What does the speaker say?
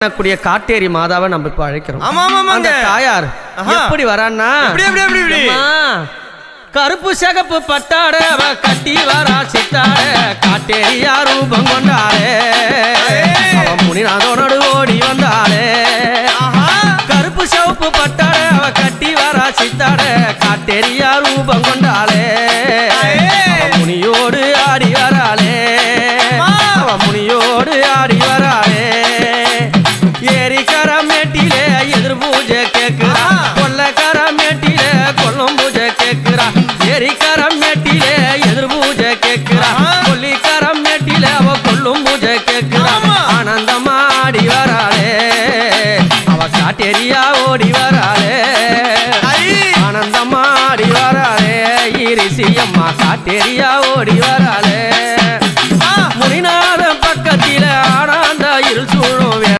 கூடிய காட்டேரி மாதாவை நம்ம இப்ப அழைக்கிறோம். ஆமா ஆமா அந்த தாயார் எப்படி வரான்னா கருப்பு சிகப்பு பட்டாட அவ கட்டி வரா சித்தாட காட்டேரியா ரூபம் கொண்டாடே முனிநாதோடு ஓடி வந்தாளே. கருப்பு சிவப்பு பட்டாட அவ கட்டி வரா சித்தாட காட்டேரியா ரூபம் கொண்டாளே. முனியோடு ஆடி வராளே, அவ முனியோடு ஆடி வராளே. ஏரிக்கர மேட்டிலே எதிர் பூஜை கேக்குறா, கொல்லக்கர மேட்டிலே கொல்லும் பூஜை கேக்குறா. ஏரிக்கர மேட்டிலே எதிர் பூஜை கேக்குறா, கொல்லிக்கர மேட்டிலே அவ கொல்லும் பூஜை கேக்குறா. ஆனந்தமா ஆடி வராளே, அவ காட்டேரியா ஓடி வராளே. ஆனந்தமா ஆடி வராளே, ஈரிசி அம்மா காட்டேரியா ஓடி வராளே.